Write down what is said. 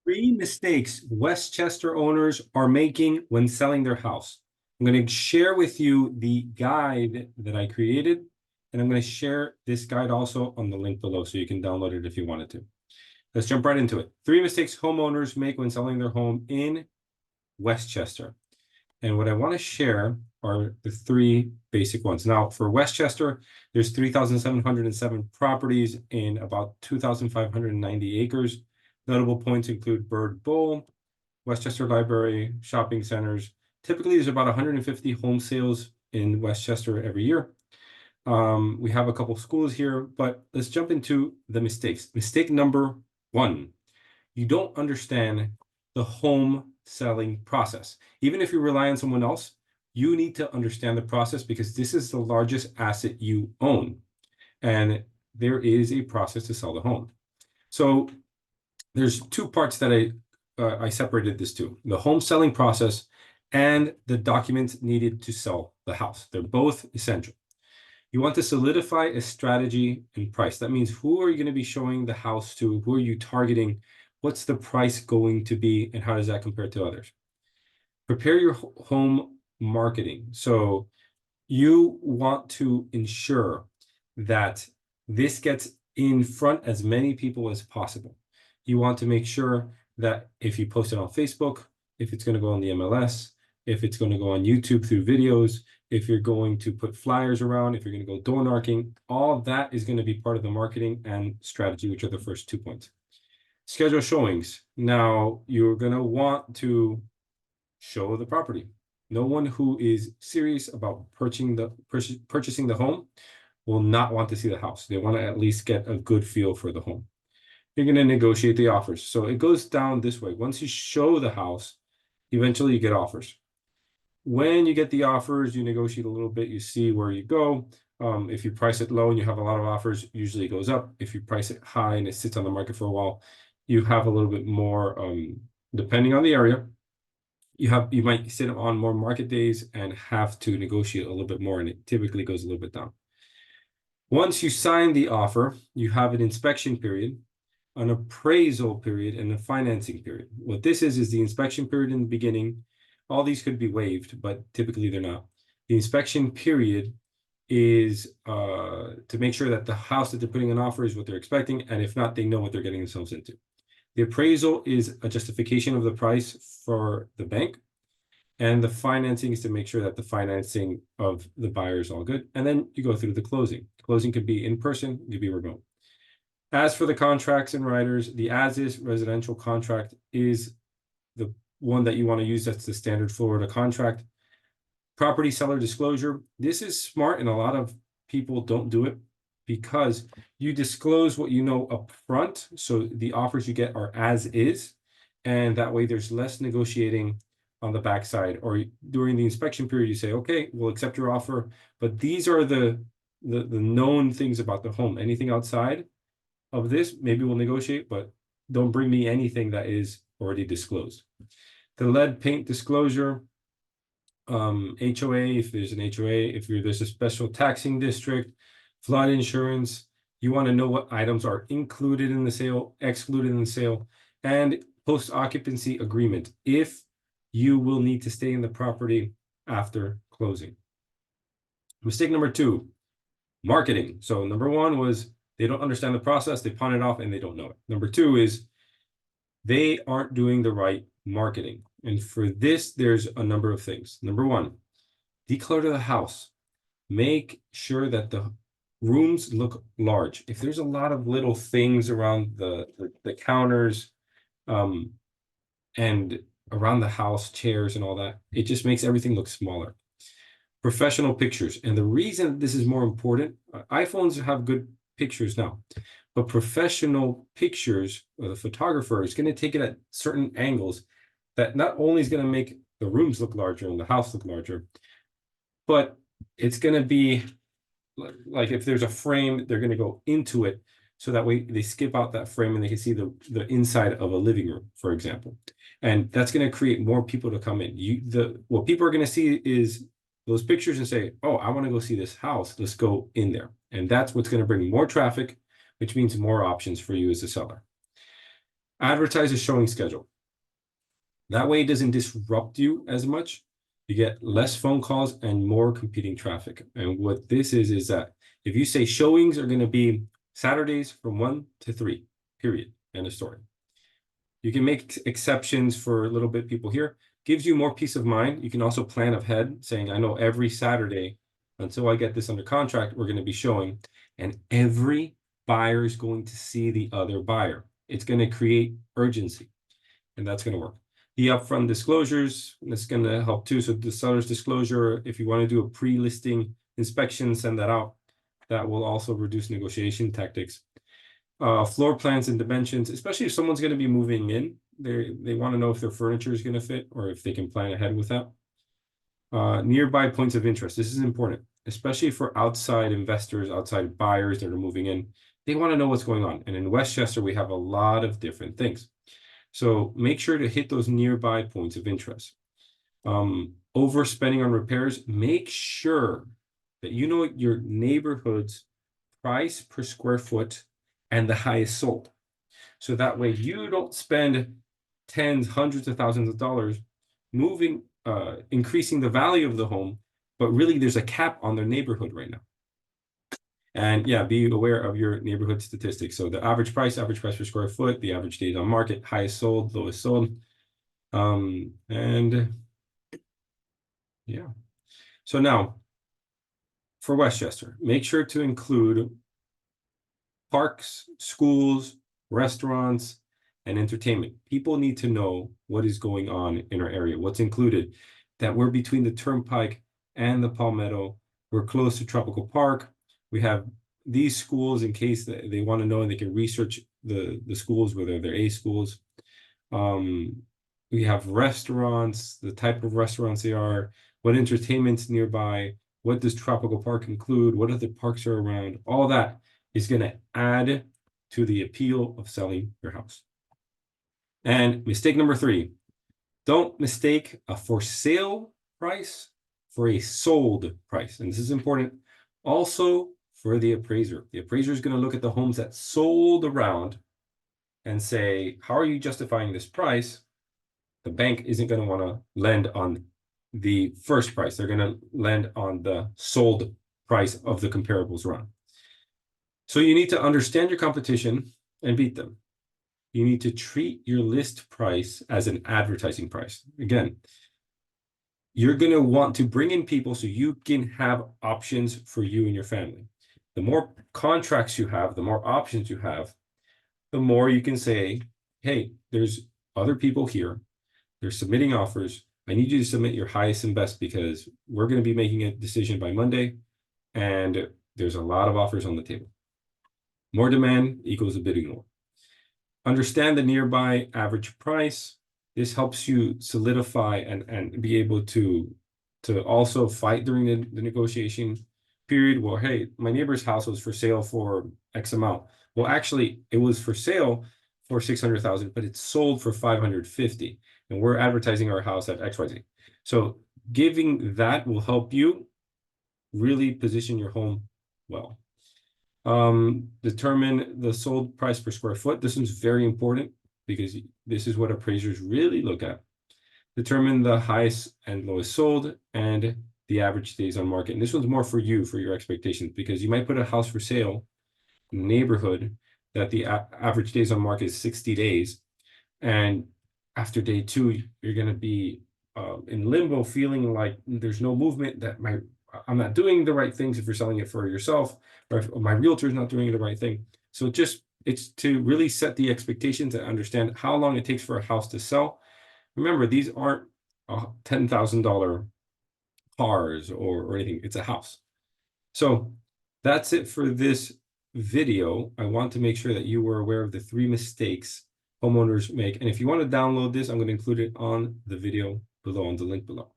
Three mistakes Westchester owners are making when selling their house. I'm going to share with you the guide that I created, and I'm going to share this guide also on the link below so you can download it if you wanted to. Let's jump right into it. Three mistakes homeowners make when selling their home in Westchester. And what I want to share are the three basic ones. Now, for Westchester, there's 3,707 properties in about 2,590 acres. Notable points include Bird Bowl, Westchester Library, shopping centers. Typically, there's about 150 home sales in Westchester every year. We have a couple schools here, but let's jump into the mistakes. Mistake number one, you don't understand the home selling process. Even if you rely on someone else, you need to understand the process because this is the largest asset you own. And there is a process to sell the home. So there's two parts that I separated this to: the home selling process and the documents needed to sell the house. They're both essential. You want to solidify a strategy and price. That means who are you going to be showing the house to? Who are you targeting? What's the price going to be? And how does that compare to others? Prepare your home marketing. So you want to ensure that this gets in front as many people as possible. You want to make sure that if you post it on Facebook, if it's going to go on the MLS, if it's going to go on YouTube through videos, if you're going to put flyers around, if you're going to go door knocking, all that is going to be part of the marketing and strategy, which are the first 2 points. Schedule showings. Now, you're going to want to show the property. No one who is serious about purchasing the home will not want to see the house. They want to at least get a good feel for the home. You're going to negotiate the offers. So it goes down this way. Once you show the house, eventually you get offers. When you get the offers, you negotiate a little bit, you see where you go. If you price it low and you have a lot of offers, usually it goes up. If you price it high and it sits on the market for a while, you have a little bit more, depending on the area, you might sit on more market days and have to negotiate a little bit more, and it typically goes a little bit down. Once you sign the offer, you have an inspection period, an appraisal period, and a financing period. What this is the inspection period in the beginning. All these could be waived, but typically they're not. The inspection period is to make sure that the house that they're putting an offer is what they're expecting, and if not, they know what they're getting themselves into. The appraisal is a justification of the price for the bank, and the financing is to make sure that the financing of the buyer is all good. And then you go through the closing. Closing could be in person, it could be remote. As for the contracts and riders, the as-is residential contract is the one that you want to use. That's the standard Florida contract. Property seller disclosure. This is smart, and a lot of people don't do it because you disclose what you know up front. So the offers you get are as is, and that way there's less negotiating on the backside. Or during the inspection period, you say, okay, we'll accept your offer, but these are the known things about the home. Anything outside of this, maybe we'll negotiate, but don't bring me anything that is already disclosed. The lead paint disclosure, HOA, if there's an HOA, if there's a special taxing district, flood insurance, you want to know what items are included in the sale, excluded in the sale, and post-occupancy agreement, if you will need to stay in the property after closing. Mistake number two, marketing. So number one was they don't understand the process, they pawn it off, and they don't know it. Number two is they aren't doing the right marketing. And for this, there's a number of things. Number one, declutter the house. Make sure that the rooms look large. If there's a lot of little things around the counters and around the house, chairs and all that, it just makes everything look smaller. Professional pictures. And the reason this is more important, iPhones have good pictures now, but professional pictures, or the photographer is going to take it at certain angles that not only is going to make the rooms look larger and the house look larger, but it's going to be like if there's a frame, they're going to go into it. So that way they skip out that frame and they can see the inside of a living room, for example. And that's going to create more people to come in. What people are going to see is those pictures and say, oh, I want to go see this house. Let's go in there. And that's what's going to bring more traffic, which means more options for you as a seller. advertise a showing schedule. That way it doesn't disrupt you as much. You get less phone calls and more competing traffic. And what this is that if you say showings are going to be Saturdays from 1 to 3, period, end of story. You can make exceptions for a little bit people here. Gives you more peace of mind. You can also plan ahead, saying, I know every Saturday until I get this under contract, we're going to be showing. And every buyer is going to see the other buyer. It's going to create urgency, and that's going to work. The upfront disclosures, that's going to help too. So the seller's disclosure, if you want to do a pre-listing inspection, send that out. That will also reduce negotiation tactics. Floor plans and dimensions, especially if someone's going to be moving in, they want to know if their furniture is going to fit or if they can plan ahead with that. Nearby points of interest. This is important, especially for outside investors, outside buyers that are moving in. They want to know what's going on. And in Westchester, we have a lot of different things. So make sure to hit those nearby points of interest. Overspending on repairs, make sure that you know your neighborhood's price per square foot and the highest sold. So that way you don't spend tens, hundreds of thousands of dollars increasing the value of the home, but really there's a cap on their neighborhood right now. And yeah, be aware of your neighborhood statistics. So the average price per square foot, the average days on market, highest sold, lowest sold. And yeah. So now for Westchester, make sure to include parks, schools, restaurants, and entertainment. People need to know what is going on in our area, what's included, that we're between the Turnpike and the Palmetto. We're close to Tropical Park. We have these schools in case they want to know, and they can research the schools, whether they're A schools. We have restaurants, the type of restaurants they are, what entertainment's nearby, what does Tropical Park include, what other parks are around. All that is going to add to the appeal of selling your house. And mistake number 3, don't mistake a for sale price for a sold price. And this is important also for the appraiser. The appraiser is going to look at the homes that sold around and say, how are you justifying this price? The bank isn't going to want to lend on the first price. They're going to lend on the sold price of the comparables around. So you need to understand your competition and beat them. You need to treat your list price as an advertising price. Again, you're going to want to bring in people so you can have options for you and your family. The more contracts you have, the more options you have, the more you can say, hey, there's other people here. They're submitting offers. I need you to submit your highest and best because we're going to be making a decision by Monday, and there's a lot of offers on the table. More demand equals a bidding war. Understand the nearby average price. This helps you solidify and be able to also fight during the negotiation period. Well, hey, my neighbor's house was for sale for X amount. Well, actually, it was for sale for 600,000, but it's sold for 550, and we're advertising our house at XYZ. So giving that will help you really position your home well. Determine the sold price per square foot. This one's very important because this is what appraisers really look at. Determine the highest and lowest sold and the average days on market. And this one's more for you, for your expectations, because you might put a house for sale in a neighborhood that the average days on market is 60 days. And after day 2, you're going to be in limbo, feeling like there's no movement, that I'm not doing the right things if you're selling it for yourself, or if my realtor is not doing the right thing. So it's to really set the expectations and understand how long it takes for a house to sell. Remember, these aren't $10,000 cars or anything. It's a house. So that's it for this video. I want to make sure that you were aware of the 3 mistakes homeowners make. And if you want to download this, I'm going to include it on the video below, on the link below.